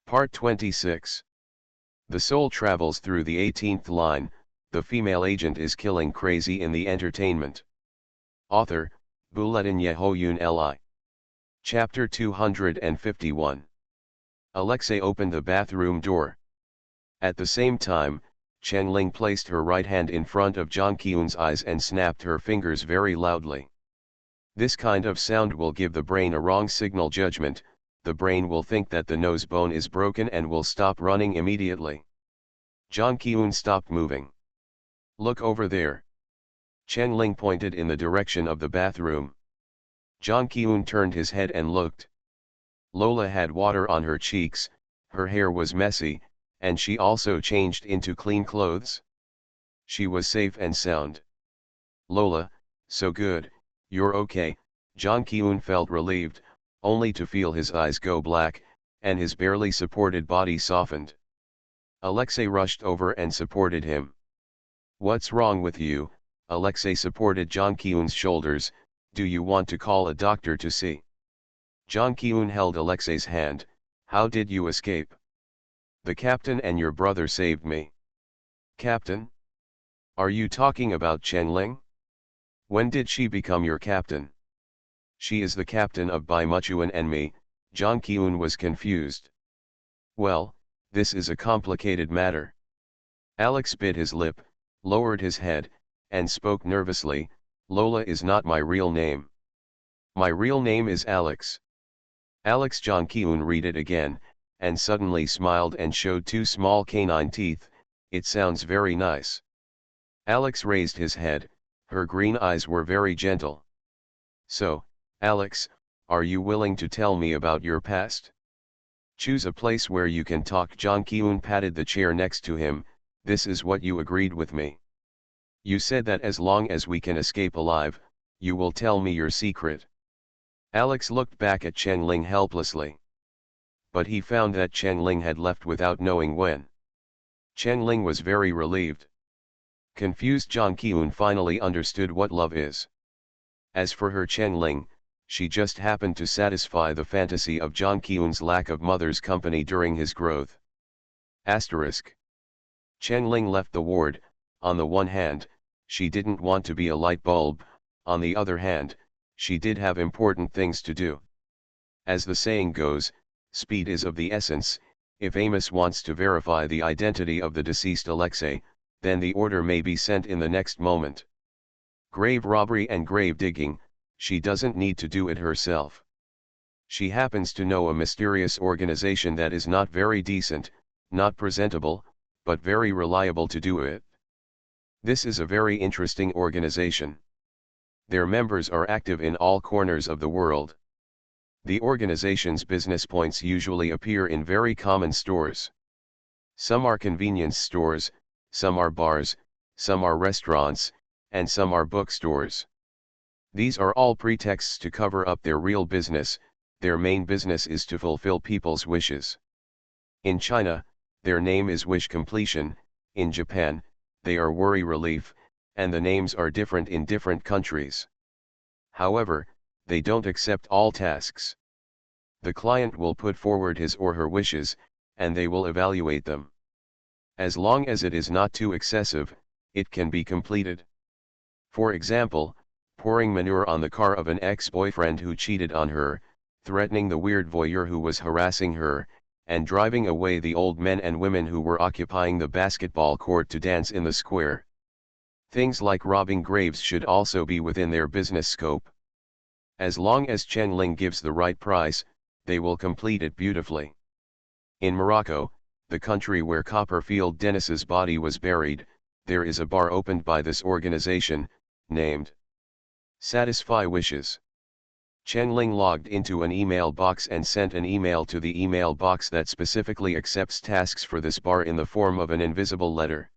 Part 26. The soul travels through the 18th line, the female agent is killing crazy in the entertainment. Author, Buletin Yehoyun Li. Chapter 251. Alexei opened the bathroom door. At the same time, Chen-Ling placed her right hand in front of Jang Kyun's eyes and snapped her fingers very loudly. This kind of sound will give the brain a wrong signal judgment. The brain will think that the nose bone is broken and will stop running immediately. Jang Kyun stopped moving. Look over there. Chen-Ling pointed in the direction of the bathroom. Jang Kyun turned his head and looked. Lola had water on her cheeks, her hair was messy, and she also changed into clean clothes. She was safe and sound. Lola, so good, you're okay. Jang Kyun felt relieved, only to feel his eyes go black, and his barely supported body softened. Alexei rushed over and supported him. What's wrong with you? Alexei supported Jang Kyun's shoulders. Do you want to call a doctor to see? Jang Kyun held Alexei's hand. How did you escape? The captain and your brother saved me. Captain? Are you talking about Chen-Ling? When did she become your captain? She is the captain of Bai Muchuan and me. Jang Kyun was confused. Well, this is a complicated matter. Alex bit his lip, lowered his head, and spoke nervously. Lola is not my real name. My real name is Alex. Alex. Jang Kyun read it again, and suddenly smiled and showed two small canine teeth. It sounds very nice. Alex raised his head, her green eyes were very gentle. So, Alex, are you willing to tell me about your past? Choose a place where you can talk. Jang Kyun patted the chair next to him. This is what you agreed with me. You said that as long as we can escape alive, you will tell me your secret. Alex looked back at Chen-Ling helplessly. But he found that Chen-Ling had left without knowing when. Chen-Ling was very relieved. Confused, Jang Kyun finally understood what love is. As for her, Chen-Ling, she just happened to satisfy the fantasy of Jang Kyun's lack of mother's company during his growth. Asterisk. Chen-Ling left the ward. On the one hand, she didn't want to be a light bulb, on the other hand, she did have important things to do. As the saying goes, speed is of the essence. If Amos wants to verify the identity of the deceased Alexei, then the order may be sent in the next moment. Grave robbery and grave digging, she doesn't need to do it herself. She happens to know a mysterious organization that is not very decent, not presentable, but very reliable to do it. This is a very interesting organization. Their members are active in all corners of the world. The organization's business points usually appear in very common stores. Some are convenience stores, some are bars, some are restaurants, and some are bookstores. These are all pretexts to cover up their real business. Their main business is to fulfill people's wishes. In China, their name is wish completion. In Japan, they are worry relief, and the names are different in different countries. However, they don't accept all tasks. The client will put forward his or her wishes, and they will evaluate them. As long as it is not too excessive, it can be completed. For example, pouring manure on the car of an ex-boyfriend who cheated on her, threatening the weird voyeur who was harassing her, and driving away the old men and women who were occupying the basketball court to dance in the square. Things like robbing graves should also be within their business scope. As long as Chen-Ling gives the right price, they will complete it beautifully. In Morocco, the country where Copperfield Dennis's body was buried, there is a bar opened by this organization, named Satisfy Wishes. Chen-Ling logged into an email box and sent an email to the email box that specifically accepts tasks for this bar in the form of an invisible letter.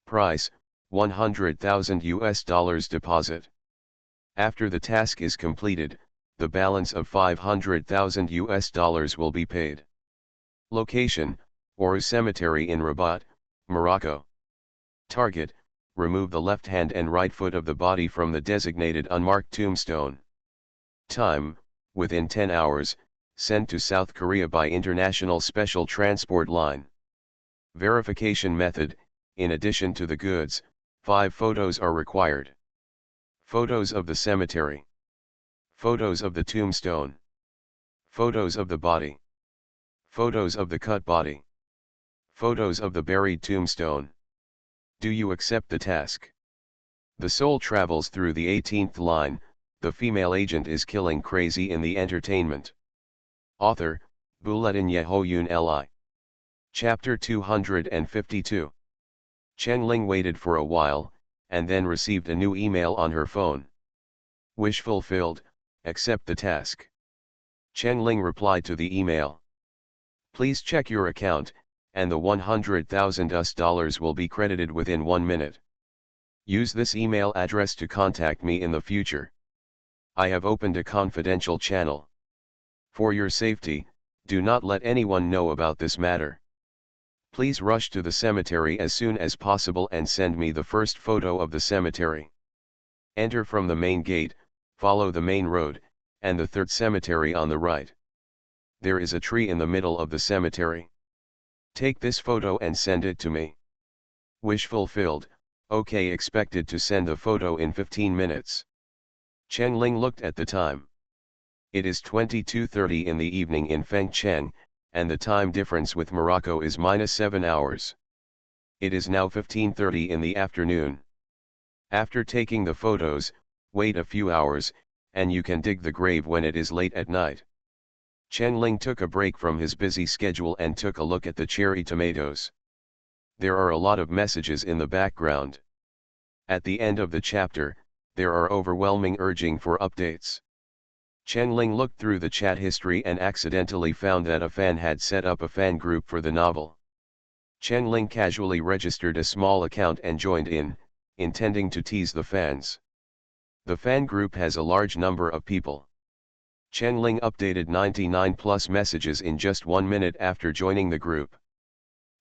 Price, $100,000 deposit. After the task is completed, the balance of $500,000 will be paid. Location, Oru Cemetery in Rabat, Morocco. Target, remove the left hand and right foot of the body from the designated unmarked tombstone. Time, within 10 hours, sent to South Korea by International Special Transport Line. Verification method: in addition to the goods, 5 photos are required. Photos of the cemetery. Photos of the tombstone. Photos of the body. Photos of the cut body. Photos of the buried tombstone. Do you accept the task? The soul travels through the 18th line, the female agent is killing crazy in the entertainment. Author, Buletin Yehoyun Li. Chapter 252. Chen Ling waited for a while, and then received a new email on her phone. Wish fulfilled, accept the task. Chen Ling replied to the email. Please check your account, and the $100,000 will be credited within 1 minute. Use this email address to contact me in the future. I have opened a confidential channel. For your safety, do not let anyone know about this matter. Please rush to the cemetery as soon as possible and send me the first photo of the cemetery. Enter from the main gate, follow the main road, and the third cemetery on the right. There is a tree in the middle of the cemetery. Take this photo and send it to me. Wish fulfilled, OK. Expected to send the photo in 15 minutes. Chen Ling looked at the time. It is 22:30 in the evening in Fengcheng, and the time difference with Morocco is -7 hours. It is now 15:30 in the afternoon. After taking the photos, wait a few hours, and you can dig the grave when it is late at night. Chen Ling took a break from his busy schedule and took a look at the cherry tomatoes. There are a lot of messages in the background. At the end of the chapter, there are overwhelming urging for updates. Chen Ling looked through the chat history and accidentally found that a fan had set up a fan group for the novel. Chen Ling casually registered a small account and joined in, intending to tease the fans. The fan group has a large number of people. Chen Ling updated 99 plus messages in just 1 minute after joining the group.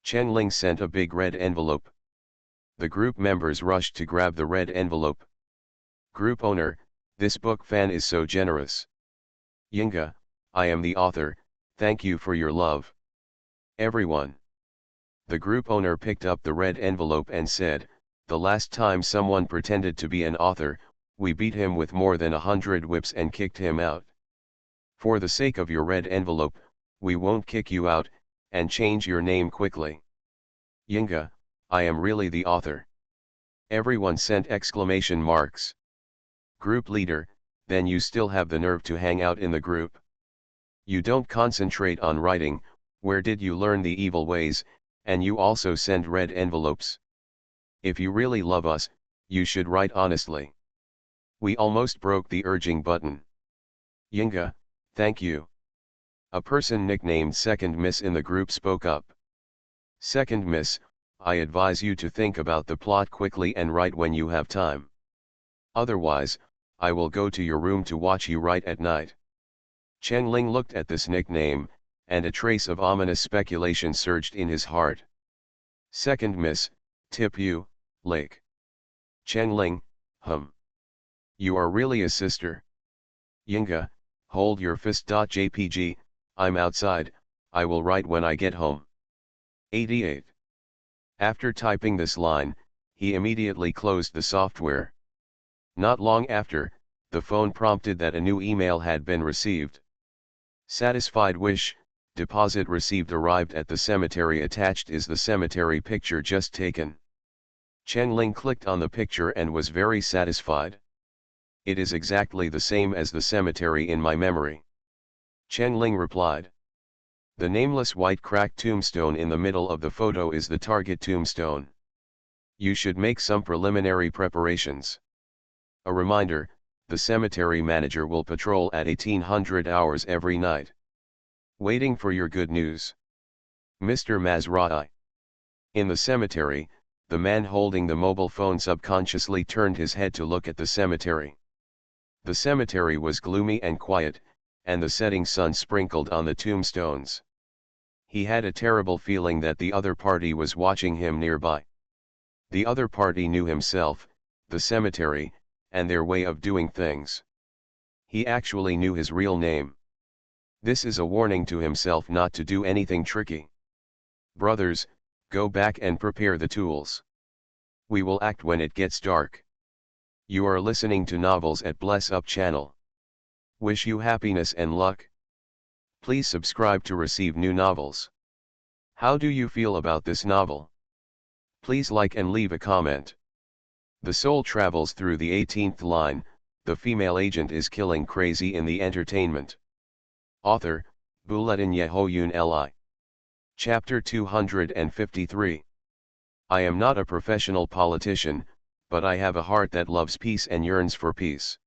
Chen Ling sent a big red envelope. The group members rushed to grab the red envelope. Group owner, this book fan is so generous. Yinga, I am the author, thank you for your love. Everyone. The group owner picked up the red envelope and said, the last time someone pretended to be an author, we beat him with more than 100 whips and kicked him out. For the sake of your red envelope, we won't kick you out, and change your name quickly. Yinga, I am really the author. Everyone sent exclamation marks. Group leader, then you still have the nerve to hang out in the group. You don't concentrate on writing, where did you learn the evil ways, and you also send red envelopes. If you really love us, you should write honestly. We almost broke the urging button. Yinga, thank you. A person nicknamed Second Miss in the group spoke up. Second Miss, I advise you to think about the plot quickly and write when you have time. Otherwise, I will go to your room to watch you write at night. Chen Ling looked at this nickname, and a trace of ominous speculation surged in his heart. Second Miss, tip you, Lake. Chen Ling, You are really a sister. Yinga, hold your fist.jpg, I'm outside, I will write when I get home. 88. After typing this line, he immediately closed the software. Not long after, the phone prompted that a new email had been received. Satisfied wish, deposit received arrived at the cemetery. Attached is the cemetery picture just taken. Chen Ling clicked on the picture and was very satisfied. It is exactly the same as the cemetery in my memory. Chen Ling replied. The nameless white cracked tombstone in the middle of the photo is the target tombstone. You should make some preliminary preparations. A reminder, the cemetery manager will patrol at 1800 hours every night. Waiting for your good news. Mr. Mazra'i. In the cemetery, the man holding the mobile phone subconsciously turned his head to look at the cemetery. The cemetery was gloomy and quiet, and the setting sun sprinkled on the tombstones. He had a terrible feeling that the other party was watching him nearby. The other party knew himself, the cemetery, and their way of doing things. He actually knew his real name. This is a warning to himself not to do anything tricky. Brothers, go back and prepare the tools. We will act when it gets dark. You are listening to Novels at Bless Up channel. Wish you happiness and luck. Please subscribe to receive new novels. How do you feel about this novel? Please like and leave a comment. The soul travels through the 18th line, the female agent is killing crazy in the entertainment. Author, Bulletin Yehoyun Li. Chapter 253. I am not a professional politician, but I have a heart that loves peace and yearns for peace.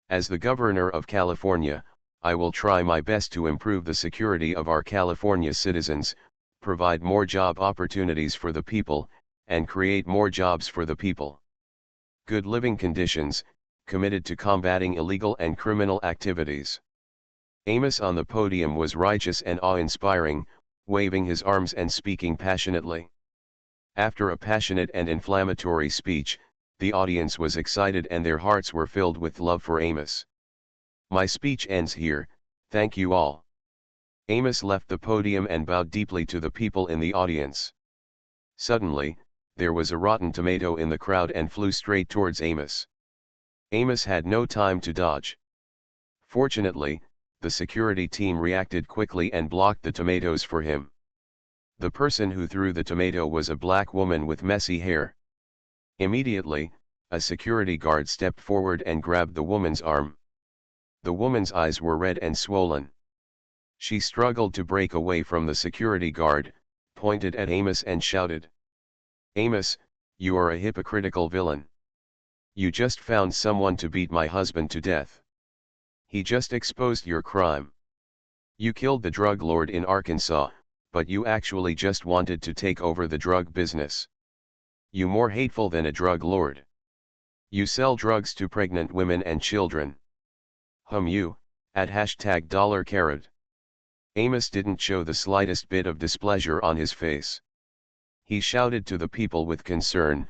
As the Governor of California, I will try my best to improve the security of our California citizens, provide more job opportunities for the people, and create more jobs for the people. Good living conditions, committed to combating illegal and criminal activities. Amos on the podium was righteous and awe-inspiring, waving his arms and speaking passionately. After a passionate and inflammatory speech, the audience was excited and their hearts were filled with love for Amos. My speech ends here, thank you all. Amos left the podium and bowed deeply to the people in the audience. Suddenly, there was a rotten tomato in the crowd and flew straight towards Amos. Amos had no time to dodge. Fortunately, the security team reacted quickly and blocked the tomatoes for him. The person who threw the tomato was a black woman with messy hair. Immediately, a security guard stepped forward and grabbed the woman's arm. The woman's eyes were red and swollen. She struggled to break away from the security guard, pointed at Amos and shouted, "Amos, you are a hypocritical villain. You just found someone to beat my husband to death. He just exposed your crime. You killed the drug lord in Arkansas, but you actually just wanted to take over the drug business. You more hateful than a drug lord. You sell drugs to pregnant women and children. You, at #$. Amos didn't show the slightest bit of displeasure on his face. He shouted to the people with concern,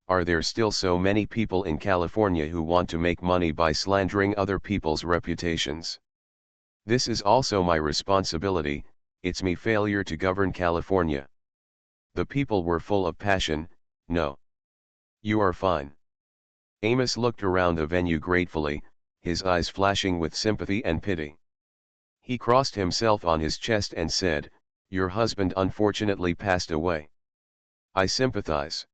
are there still so many people in California who want to make money by slandering other people's reputations? This is also my responsibility, it's me failure to govern California." The people were full of passion. "No. You are fine." Amos looked around the venue gratefully, his eyes flashing with sympathy and pity. He crossed himself on his chest and said, "Your husband unfortunately passed away. I sympathize.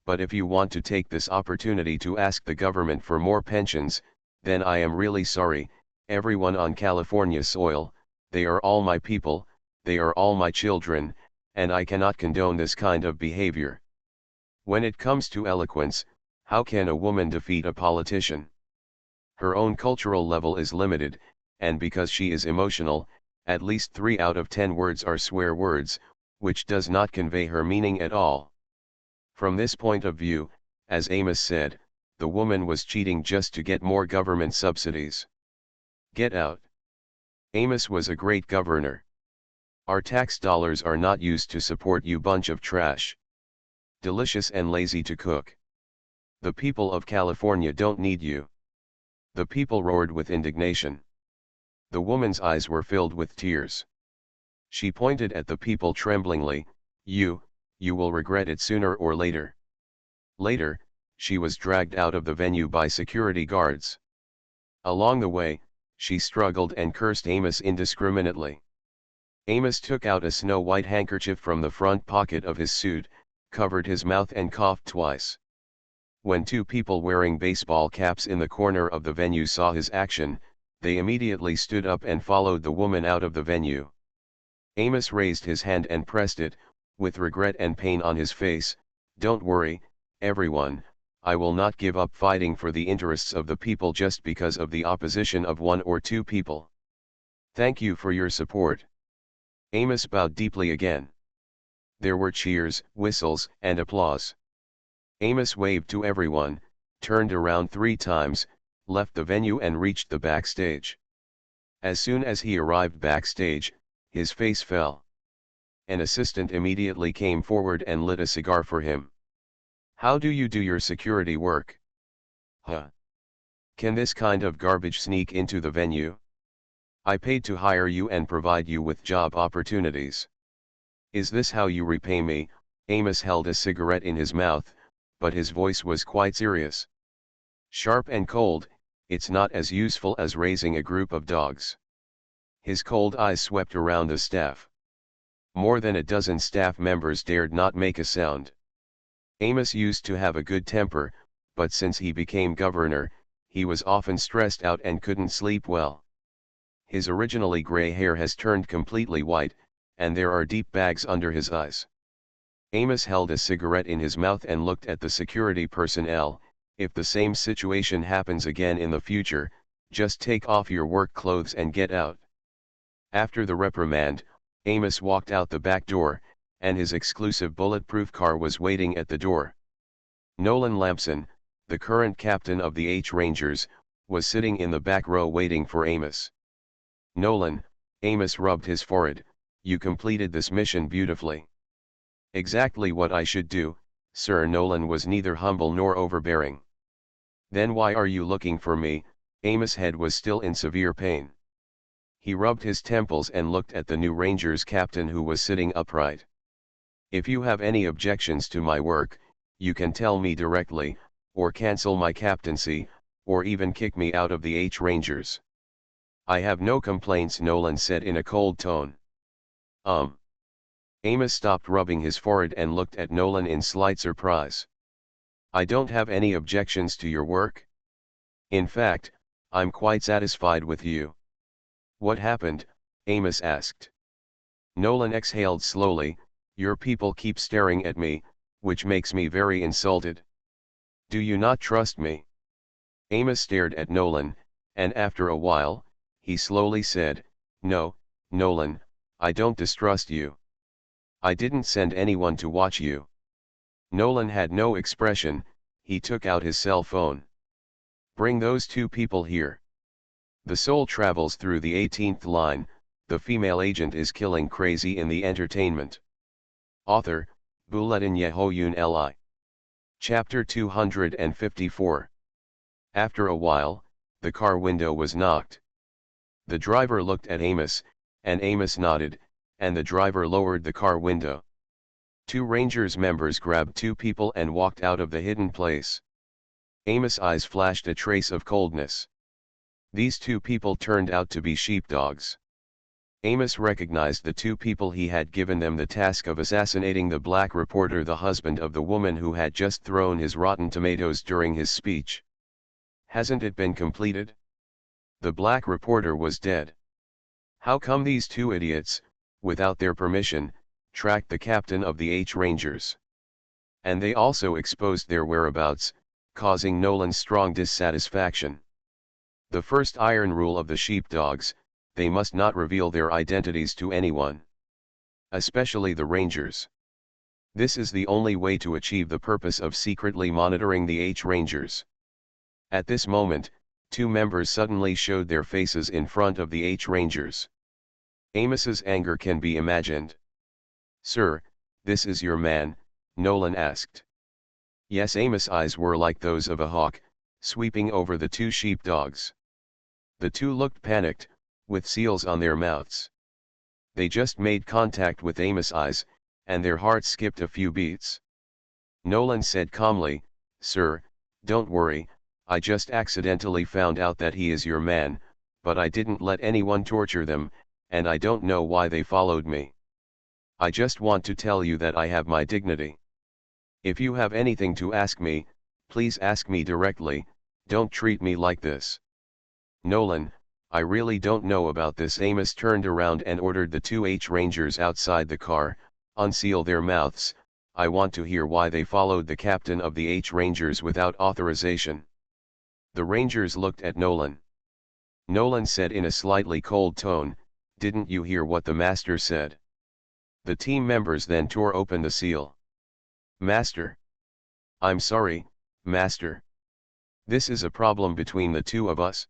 But if you want to take this opportunity to ask the government for more pensions, then I am really sorry, everyone on California soil, they are all my people, they are all my children, and I cannot condone this kind of behavior. When it comes to eloquence, how can a woman defeat a politician? Her own cultural level is limited, and because she is emotional, at least 3 out of 10 words are swear words, which does not convey her meaning at all." From this point of view, as Amos said, the woman was cheating just to get more government subsidies. Get out. Amos was a great governor. Our tax dollars are not used to support you bunch of trash. Delicious and lazy to cook. The people of California don't need you. The people roared with indignation. The woman's eyes were filled with tears. She pointed at the people tremblingly, You will regret it sooner or later." Later, she was dragged out of the venue by security guards. Along the way, she struggled and cursed Amos indiscriminately. Amos took out a snow-white handkerchief from the front pocket of his suit, covered his mouth and coughed twice. When 2 people wearing baseball caps in the corner of the venue saw his action, they immediately stood up and followed the woman out of the venue. Amos raised his hand and pressed it, with regret and pain on his face, "Don't worry, everyone, I will not give up fighting for the interests of the people just because of the opposition of 1 or 2 people. Thank you for your support." Amos bowed deeply again. There were cheers, whistles, and applause. Amos waved to everyone, turned around 3 times, left the venue and reached the backstage. As soon as he arrived backstage, his face fell. An assistant immediately came forward and lit a cigar for him. "How do you do your security work? Can this kind of garbage sneak into the venue? I paid to hire you and provide you with job opportunities. Is this how you repay me? Amos held a cigarette in his mouth, but his voice was quite serious. Sharp and cold, it's not as useful as raising a group of dogs. His cold eyes swept around the staff. More than a dozen staff members dared not make a sound. Amos used to have a good temper, but since he became governor, he was often stressed out and couldn't sleep well. His originally gray hair has turned completely white, and there are deep bags under his eyes. Amos held a cigarette in his mouth and looked at the security personnel. If the same situation happens again in the future, just take off your work clothes and get out. After the reprimand, Amos walked out the back door, and his exclusive bulletproof car was waiting at the door. Nolan Lampson, the current captain of the H Rangers, was sitting in the back row waiting for Amos. Nolan, Amos rubbed his forehead, you completed this mission beautifully. Exactly what I should do, sir. Nolan was neither humble nor overbearing. Then why are you looking for me? Amos' head was still in severe pain. He rubbed his temples and looked at the new Rangers captain who was sitting upright. If you have any objections to my work, you can tell me directly, or cancel my captaincy, or even kick me out of the H Rangers. I have no complaints, Nolan said in a cold tone. Amos stopped rubbing his forehead and looked at Nolan in slight surprise. I don't have any objections to your work. In fact, I'm quite satisfied with you. What happened? Amos asked. Nolan exhaled slowly. Your people keep staring at me, which makes me very insulted. Do you not trust me? Amos stared at Nolan, and after a while, he slowly said, No, Nolan, I don't distrust you. I didn't send anyone to watch you. Nolan had no expression. He took out his cell phone. Bring those two people here. The soul travels through the 18th line. The female agent is killing crazy in the entertainment. Author, Bulletin Yehoyun Li. Chapter 254. After a while, the car window was knocked. The driver looked at Amos, and Amos nodded, and the driver lowered the car window. Two Rangers members grabbed two people and walked out of the hidden place. Amos' eyes flashed a trace of coldness. These two people turned out to be sheepdogs. Amos recognized the two people. He had given them the task of assassinating the black reporter, the husband of the woman who had just thrown his rotten tomatoes during his speech. Hasn't it been completed? The black reporter was dead. How come these two idiots, without their permission, tracked the captain of the H Rangers? And they also exposed their whereabouts, causing Nolan's strong dissatisfaction. The first iron rule of the sheepdogs: they must not reveal their identities to anyone. Especially the Rangers. This is the only way to achieve the purpose of secretly monitoring the H Rangers. At this moment, two members suddenly showed their faces in front of the H Rangers. Amos's anger can be imagined. Sir, this is your man, Nolan asked. Yes. Amos' eyes were like those of a hawk, sweeping over the two sheepdogs. The two looked panicked, with seals on their mouths. They just made contact with Amos' eyes, and their hearts skipped a few beats. Nolan said calmly, Sir, don't worry, I just accidentally found out that he is your man, but I didn't let anyone torture them, and I don't know why they followed me. I just want to tell you that I have my dignity. If you have anything to ask me, please ask me directly, don't treat me like this. Nolan, I really don't know about this. Amos turned around and ordered the two H Rangers outside the car, unseal their mouths. I want to hear why they followed the captain of the H Rangers without authorization. The Rangers looked at Nolan. Nolan said in a slightly cold tone, Didn't you hear what the master said? The team members then tore open the seal. Master. I'm sorry, Master. This is a problem between the two of us.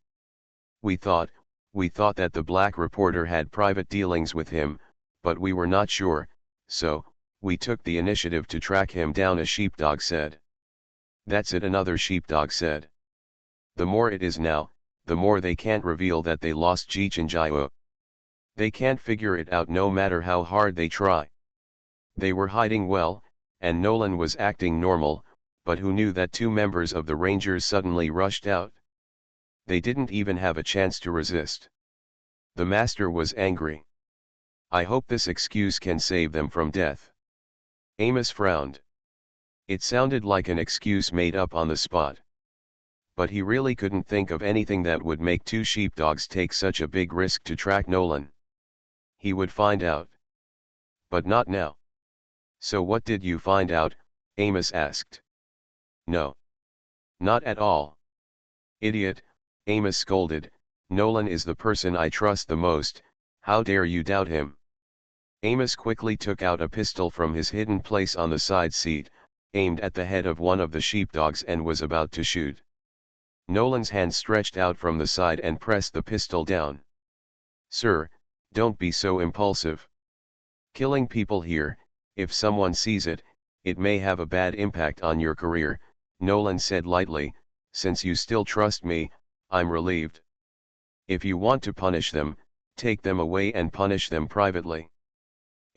We thought that the black reporter had private dealings with him, but we were not sure, so we took the initiative to track him down, a sheepdog said. That's it, another sheepdog said. The more it is now, the more they can't reveal that they lost Jichinjio. They can't figure it out no matter how hard they try. They were hiding well, and Nolan was acting normal, but who knew that two members of the Rangers suddenly rushed out? They didn't even have a chance to resist. The master was angry. I hope this excuse can save them from death. Amos frowned. It sounded like an excuse made up on the spot. But he really couldn't think of anything that would make two sheepdogs take such a big risk to track Nolan. He would find out. But not now. So what did you find out? Amos asked. No. Not at all. Idiot, Amos scolded, Nolan is the person I trust the most, how dare you doubt him? Amos quickly took out a pistol from his hidden place on the side seat, aimed at the head of one of the sheepdogs and was about to shoot. Nolan's hand stretched out from the side and pressed the pistol down. Sir, don't be so impulsive. Killing people here, if someone sees it, it may have a bad impact on your career, Nolan said lightly, since you still trust me, I'm relieved. If you want to punish them, take them away and punish them privately.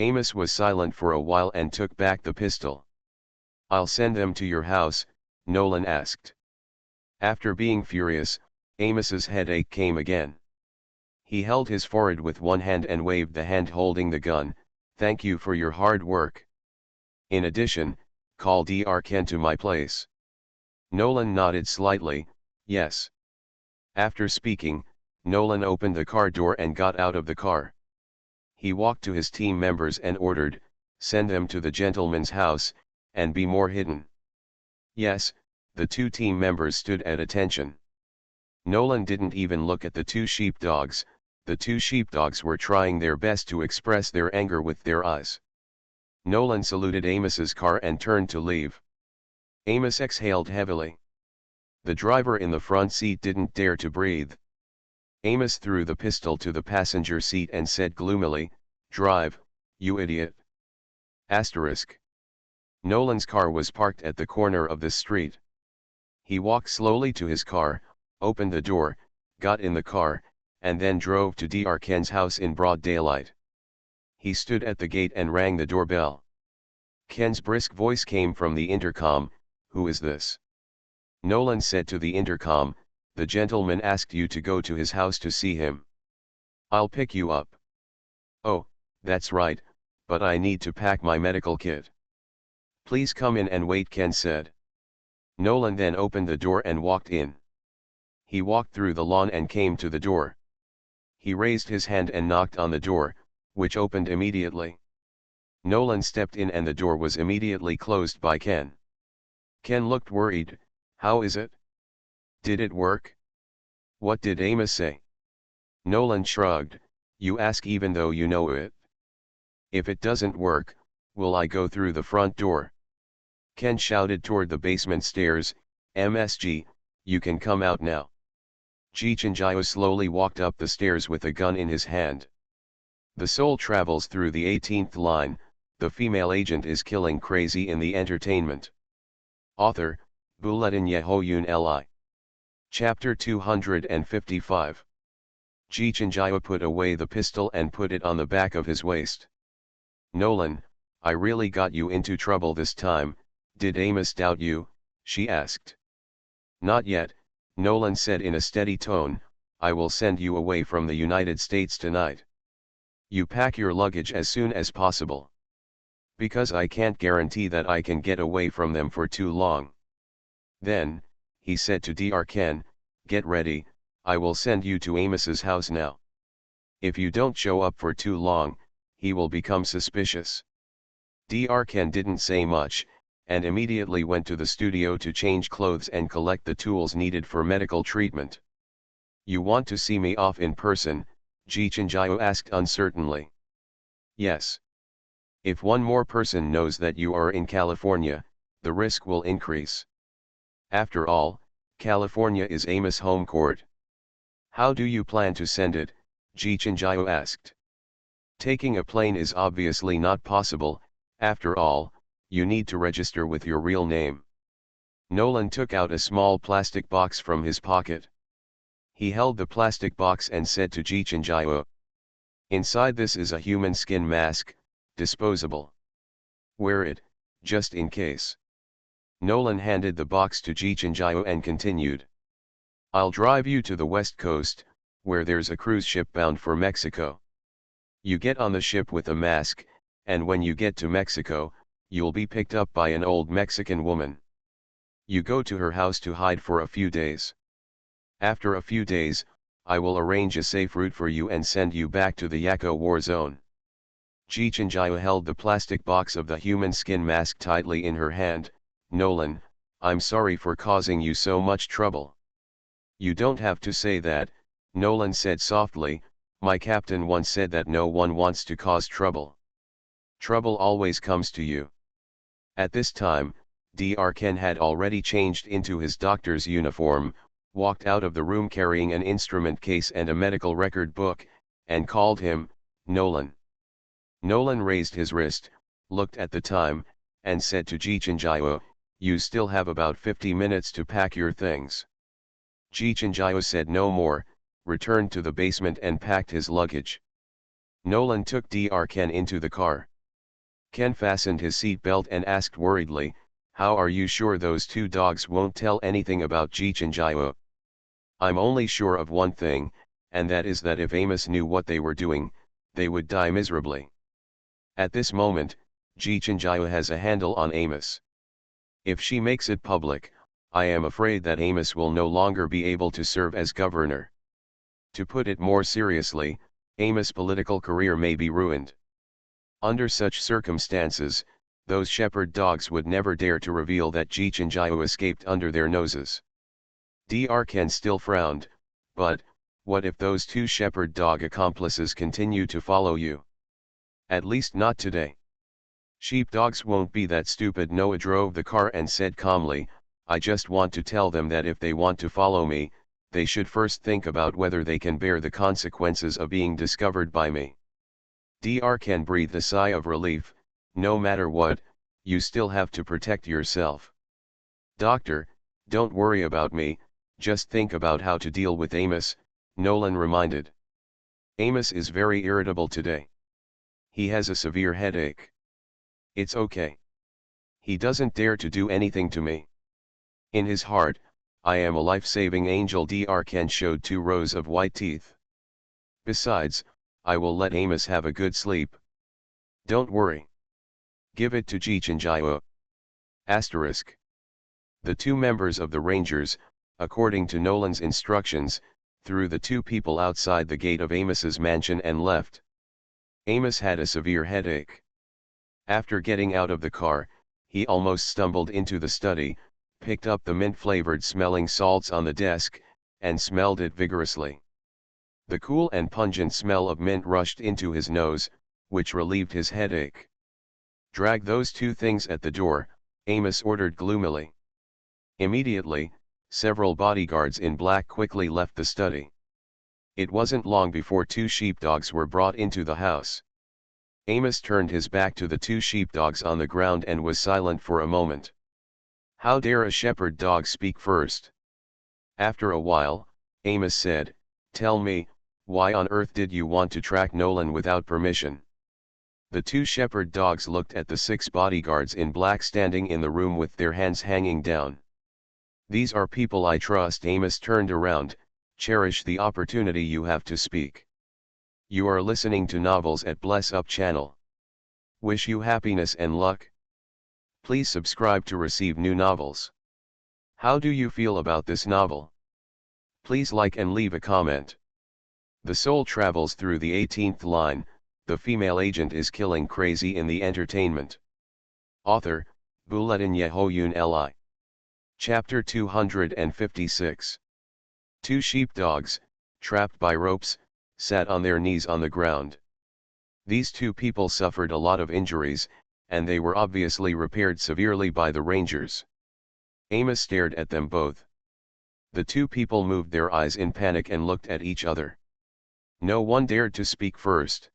Amos was silent for a while and took back the pistol. I'll send them to your house, Nolan asked. After being furious, Amos's headache came again. He held his forehead with one hand and waved the hand holding the gun, thank you for your hard work. In addition, call Dr. Ken to my place. Nolan nodded slightly, yes. After speaking, Nolan opened the car door and got out of the car. He walked to his team members and ordered, send them to the gentleman's house, and be more hidden. Yes, the two team members stood at attention. Nolan didn't even look at the two sheepdogs, the two sheepdogs were trying their best to express their anger with their eyes. Nolan saluted Amos's car and turned to leave. Amos exhaled heavily. The driver in the front seat didn't dare to breathe. Amos threw the pistol to the passenger seat and said gloomily, drive, you idiot. Asterisk. Nolan's car was parked at the corner of the street. He walked slowly to his car, opened the door, got in the car, and then drove to Dr. Ken's house in broad daylight. He stood at the gate and rang the doorbell. Ken's brisk voice came from the intercom, who is this? Nolan said to the intercom, the gentleman asked you to go to his house to see him. I'll pick you up. Oh, that's right, but I need to pack my medical kit. Please come in and wait, Ken said. Nolan then opened the door and walked in. He walked through the lawn and came to the door. He raised his hand and knocked on the door, which opened immediately. Nolan stepped in and the door was immediately closed by Ken. Ken looked worried, how is it? Did it work? What did Amos say? Nolan shrugged, you ask even though you know it. If it doesn't work, will I go through the front door? Ken shouted toward the basement stairs, MSG, you can come out now. Jichinjio slowly walked up the stairs with a gun in his hand. The soul travels through the 18th line, the female agent is killing crazy in the entertainment. Author, Bulletin Yehoyun Li. Chapter 255. Jichinjio put away the pistol and put it on the back of his waist. Nolan, I really got you into trouble this time, did Amos doubt you? She asked. Not yet, Nolan said in a steady tone, I will send you away from the United States tonight. You pack your luggage as soon as possible. Because I can't guarantee that I can get away from them for too long. Then, he said to Dr. Ken, get ready, I will send you to Amos's house now. If you don't show up for too long, he will become suspicious. Dr. Ken didn't say much, and immediately went to the studio to change clothes and collect the tools needed for medical treatment. You want to see me off in person? Jichinjio asked uncertainly. Yes. If one more person knows that you are in California, the risk will increase. After all, California is Amos' home court. How do you plan to send it? Jichinjio asked. Taking a plane is obviously not possible, after all, you need to register with your real name. Nolan took out a small plastic box from his pocket. He held the plastic box and said to Jichenjio, "Inside this is a human skin mask, disposable. Wear it, just in case." Nolan handed the box to Jichenjio and continued. "I'll drive you to the west coast, where there's a cruise ship bound for Mexico. You get on the ship with a mask, and when you get to Mexico, you'll be picked up by an old Mexican woman. You go to her house to hide for a few days. After a few days, I will arrange a safe route for you and send you back to the Yako war zone." Jichenjio held the plastic box of the human skin mask tightly in her hand. "Nolan, I'm sorry for causing you so much trouble." "You don't have to say that," Nolan said softly. "My captain once said that no one wants to cause trouble. Trouble always comes to you." At this time, Dr. Ken had already changed into his doctor's uniform, walked out of the room carrying an instrument case and a medical record book, and called him, "Nolan." Nolan raised his wrist, looked at the time, and said to Jichenjio, "You still have about 50 minutes to pack your things." Jichenjio said no more, returned to the basement and packed his luggage. Nolan took Dr. Ken into the car. Ken fastened his seat belt and asked worriedly, "How are you sure those two dogs won't tell anything about Jichenjio?" "I'm only sure of one thing, and that is that if Amos knew what they were doing, they would die miserably. At this moment, Jichenjio has a handle on Amos. If she makes it public, I am afraid that Amos will no longer be able to serve as governor. To put it more seriously, Amos' political career may be ruined. Under such circumstances, those shepherd dogs would never dare to reveal that Jichenjio escaped under their noses." Dr. Ken still frowned, "But, what if those two shepherd dog accomplices continue to follow you?" "At least not today." "Sheepdogs won't be that stupid." Noah drove the car and said calmly, "I just want to tell them that if they want to follow me, they should first think about whether they can bear the consequences of being discovered by me." Dr. Ken breathed a sigh of relief. "No matter what, you still have to protect yourself." "Doctor, don't worry about me, just think about how to deal with Amos," Nolan reminded. "Amos is very irritable today. He has a severe headache. It's okay. He doesn't dare to do anything to me. In his heart, I am a life-saving angel." Dr. Ken showed 2 rows of white teeth. "Besides, I will let Amos have a good sleep. Don't worry. Give it to Jichenjio." Asterisk. The 2 members of the Rangers, according to Nolan's instructions, threw the 2 people outside the gate of Amos's mansion and left. Amos had a severe headache. After getting out of the car, he almost stumbled into the study, picked up the mint-flavored smelling salts on the desk, and smelled it vigorously. The cool and pungent smell of mint rushed into his nose, which relieved his headache. "Drag those 2 things at the door," Amos ordered gloomily. Immediately, several bodyguards in black quickly left the study. It wasn't long before 2 sheepdogs were brought into the house. Amos turned his back to the 2 sheepdogs on the ground and was silent for a moment. How dare a shepherd dog speak first? After a while, Amos said, "Tell me, why on earth did you want to track Nolan without permission?" The 2 shepherd dogs looked at the 6 bodyguards in black standing in the room with their hands hanging down. "These are people I trust." Amos turned around. "Cherish the opportunity you have to speak. You are listening to Novels at Bless Up channel. Wish you happiness and luck. Please subscribe to receive new novels. How do you feel about this novel? Please like and leave a comment. The soul travels through the 18th line, the female agent is killing crazy in the entertainment. Author, Bulletin Yehoyun Li. Chapter 256. 2 sheepdogs, trapped by ropes, sat on their knees on the ground. These 2 people suffered a lot of injuries, and they were obviously repaired severely by the Rangers. Amos stared at them both. The 2 people moved their eyes in panic and looked at each other. No one dared to speak first.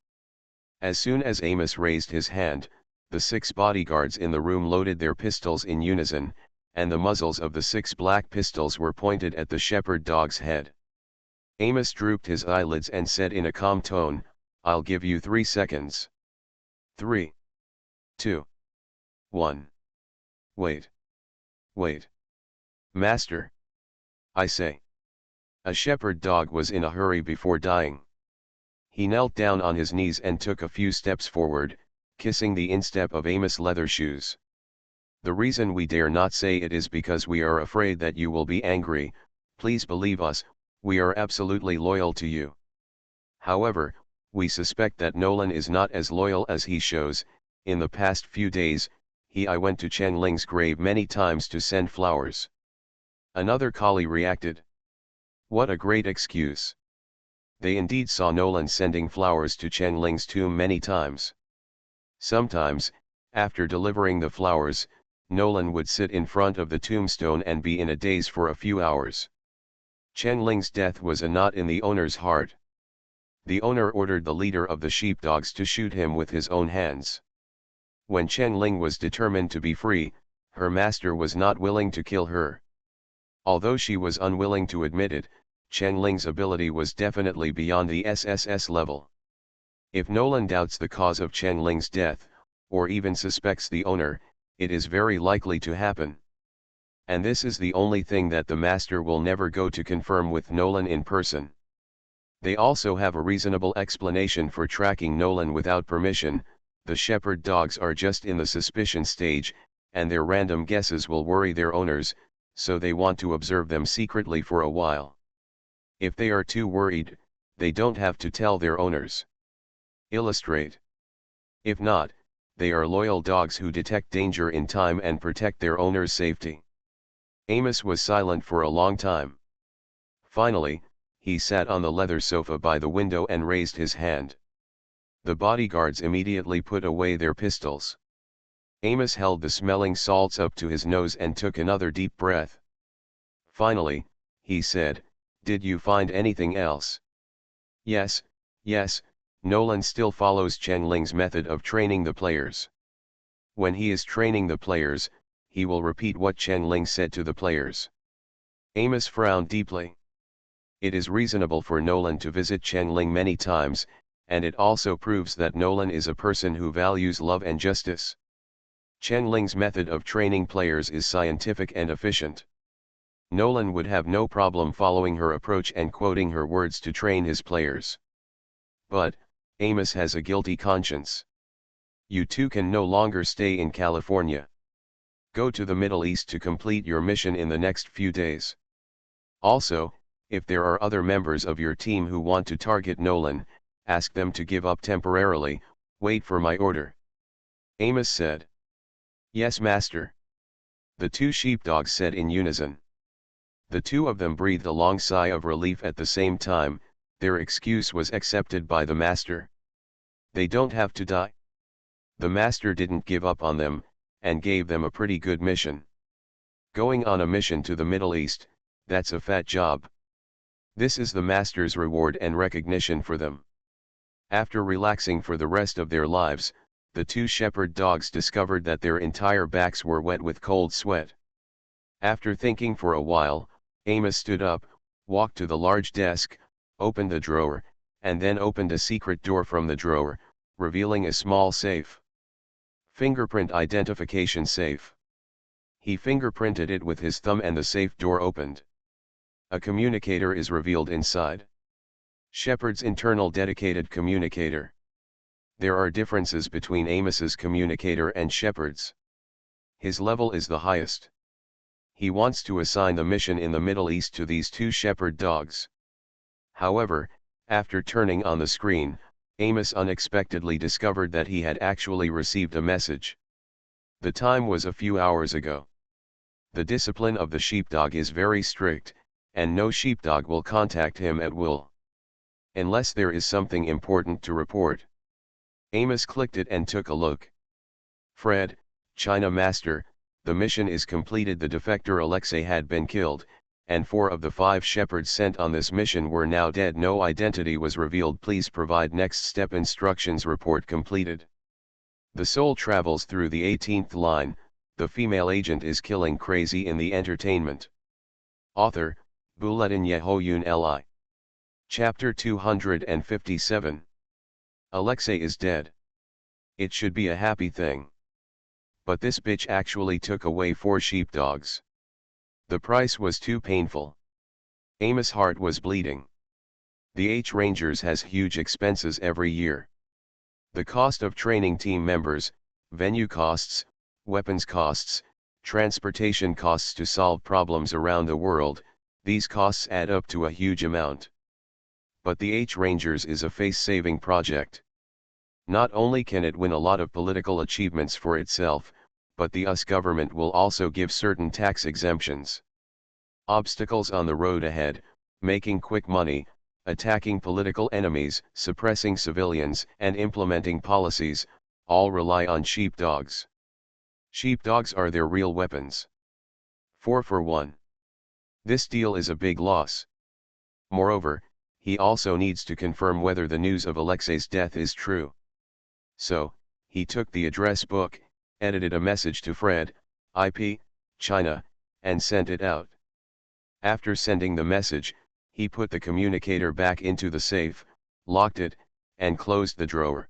As soon as Amos raised his hand, the 6 bodyguards in the room loaded their pistols in unison, and the muzzles of the 6 black pistols were pointed at the shepherd dog's head. Amos drooped his eyelids and said in a calm tone, "I'll give you 3 seconds. 3, 2, 1. Wait. Wait. Master. I say." A shepherd dog was in a hurry before dying. He knelt down on his knees and took a few steps forward, kissing the instep of Amos' leather shoes. "The reason we dare not say it is because we are afraid that you will be angry. Please believe us, we are absolutely loyal to you. However, we suspect that Nolan is not as loyal as he shows. In the past few days, I went to Chen Ling's grave many times to send flowers." Another collie reacted. "What a great excuse. They indeed saw Nolan sending flowers to Chen Ling's tomb many times. Sometimes, after delivering the flowers, Nolan would sit in front of the tombstone and be in a daze for a few hours. Chen Ling's death was a knot in the owner's heart. The owner ordered the leader of the sheepdogs to shoot him with his own hands. When Chen Ling was determined to be free, her master was not willing to kill her. Although she was unwilling to admit it, Chen Ling's ability was definitely beyond the SSS level. If Nolan doubts the cause of Chen Ling's death, or even suspects the owner, it is very likely to happen. And this is the only thing that the master will never go to confirm with Nolan in person. They also have a reasonable explanation for tracking Nolan without permission. The shepherd dogs are just in the suspicion stage, and their random guesses will worry their owners, so they want to observe them secretly for a while. If they are too worried, they don't have to tell their owners. Illustrate. If not, they are loyal dogs who detect danger in time and protect their owner's safety. Amos was silent for a long time. Finally, he sat on the leather sofa by the window and raised his hand. The bodyguards immediately put away their pistols. Amos held the smelling salts up to his nose and took another deep breath. Finally, he said, "Did you find anything else?" Yes, Nolan still follows Chen Ling's method of training the players. When he is training the players, he will repeat what Chen Ling said to the players." Amos frowned deeply. It is reasonable for Nolan to visit Chen Ling many times, and it also proves that Nolan is a person who values love and justice. Chen Ling's method of training players is scientific and efficient. Nolan would have no problem following her approach and quoting her words to train his players. But, Amos has a guilty conscience. You two can no longer stay in California. Go to the Middle East to complete your mission in the next few days. Also, if there are other members of your team who want to target Nolan, ask them to give up temporarily. Wait for my order." Amos said. "Yes, master." The two sheepdogs said in unison. The two of them breathed a long sigh of relief at the same time. Their excuse was accepted by the master. They don't have to die. The master didn't give up on them, and gave them a pretty good mission. Going on a mission to the Middle East, that's a fat job. This is the master's reward and recognition for them. After relaxing for the rest of their lives, the two shepherd dogs discovered that their entire backs were wet with cold sweat. After thinking for a while, Amos stood up, walked to the large desk, opened the drawer, and then opened a secret door from the drawer, revealing a small safe. Fingerprint identification safe. He fingerprinted it with his thumb and the safe door opened. A communicator is revealed inside. Shepard's internal dedicated communicator. There are differences between Amos's communicator and Shepard's. His level is the highest. He wants to assign the mission in the Middle East to these two shepherd dogs. However, after turning on the screen, Amos unexpectedly discovered that he had actually received a message. The time was a few hours ago. The discipline of the sheepdog is very strict, and no sheepdog will contact him at will, unless there is something important to report. Amos clicked it and took a look. Fred, China Master, the mission is completed. The defector Alexei had been killed, and 4 of the 5 shepherds sent on this mission were now dead. No identity was revealed. Please provide next step instructions. Report completed. The soul travels through the 18th line. The female agent is killing crazy in the entertainment. Author, Buletin Yehoyun Li. Chapter 257. Alexei is dead. It should be a happy thing. But this bitch actually took away 4 sheepdogs. The price was too painful. Amos' heart was bleeding. The H-Rangers has huge expenses every year. The cost of training team members, venue costs, weapons costs, transportation costs to solve problems around the world, these costs add up to a huge amount. But the H-Rangers is a face-saving project. Not only can it win a lot of political achievements for itself, but the US government will also give certain tax exemptions. Obstacles on the road ahead, making quick money, attacking political enemies, suppressing civilians, and implementing policies, all rely on sheepdogs. Sheepdogs are their real weapons. 4 for 1. This deal is a big loss. Moreover, he also needs to confirm whether the news of Alexei's death is true. So, he took the address book, edited a message to Fred, IP, China, and sent it out. After sending the message, he put the communicator back into the safe, locked it, and closed the drawer.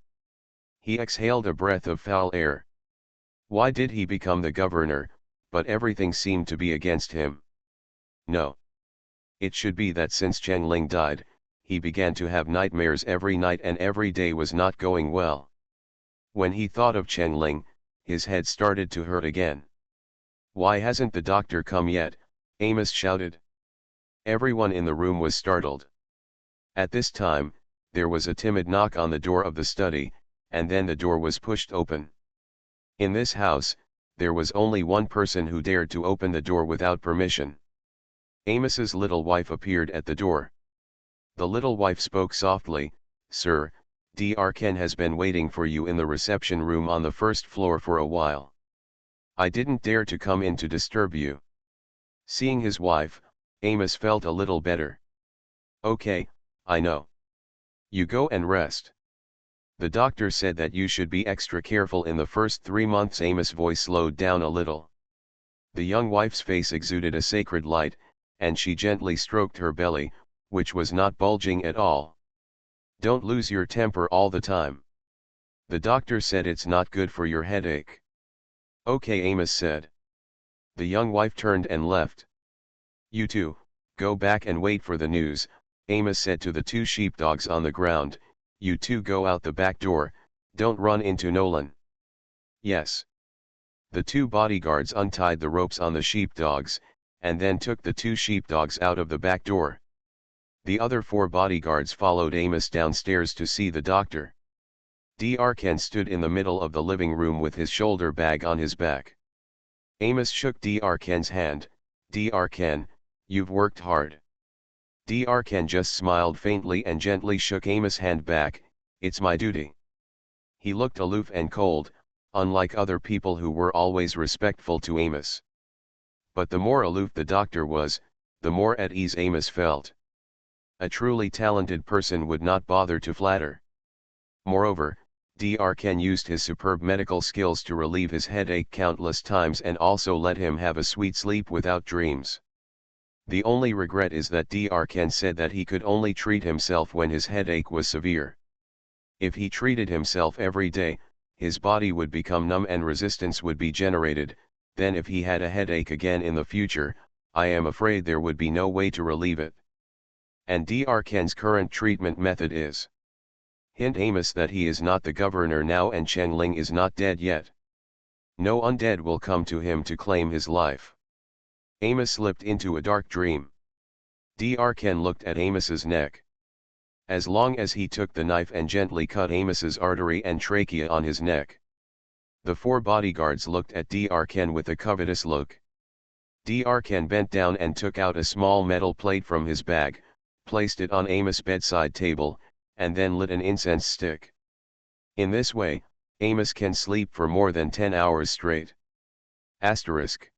He exhaled a breath of foul air. Why did he become the governor, but everything seemed to be against him? No. It should be that since Chen Ling died, he began to have nightmares every night and every day was not going well. When he thought of Chen Ling, his head started to hurt again. Why hasn't the doctor come yet? Amos shouted. Everyone in the room was startled. At this time, there was a timid knock on the door of the study, and then the door was pushed open. In this house, there was only one person who dared to open the door without permission. Amos's little wife appeared at the door. The little wife spoke softly, "Sir, Dr. Ken has been waiting for you in the reception room on the first floor for a while. I didn't dare to come in to disturb you." Seeing his wife, Amos felt a little better. "Okay, I know. You go and rest. The doctor said that you should be extra careful in the first 3 months." Amos' voice slowed down a little. The young wife's face exuded a sacred light, and she gently stroked her belly, which was not bulging at all. "Don't lose your temper all the time. The doctor said it's not good for your headache." "Okay," Amos said. The young wife turned and left. "You two, go back and wait for the news," Amos said to the 2 sheepdogs on the ground. "You two go out the back door, don't run into Nolan." "Yes." The 2 bodyguards untied the ropes on the sheepdogs, and then took the 2 sheepdogs out of the back door. The other 4 bodyguards followed Amos downstairs to see the doctor. Dr. Ken stood in the middle of the living room with his shoulder bag on his back. Amos shook Dr. Ken's hand. "Dr. Ken, you've worked hard." Dr. Ken just smiled faintly and gently shook Amos' hand back. "It's my duty." He looked aloof and cold, unlike other people who were always respectful to Amos. But the more aloof the doctor was, the more at ease Amos felt. A truly talented person would not bother to flatter. Moreover, Dr. Ken used his superb medical skills to relieve his headache countless times and also let him have a sweet sleep without dreams. The only regret is that Dr. Ken said that he could only treat himself when his headache was severe. If he treated himself every day, his body would become numb and resistance would be generated. Then if he had a headache again in the future, I am afraid there would be no way to relieve it. And Dr. Ken's current treatment method is hint Amos that he is not the governor now and Chen Ling is not dead yet. No undead will come to him to claim his life. Amos slipped into a dark dream. Dr. Ken looked at Amos's neck. As long as he took the knife and gently cut Amos's artery and trachea on his neck. The 4 bodyguards looked at Dr. Ken with a covetous look. Dr. Ken bent down and took out a small metal plate from his bag, placed it on Amos' bedside table, and then lit an incense stick. In this way, Amos can sleep for more than 10 hours straight. Asterisk.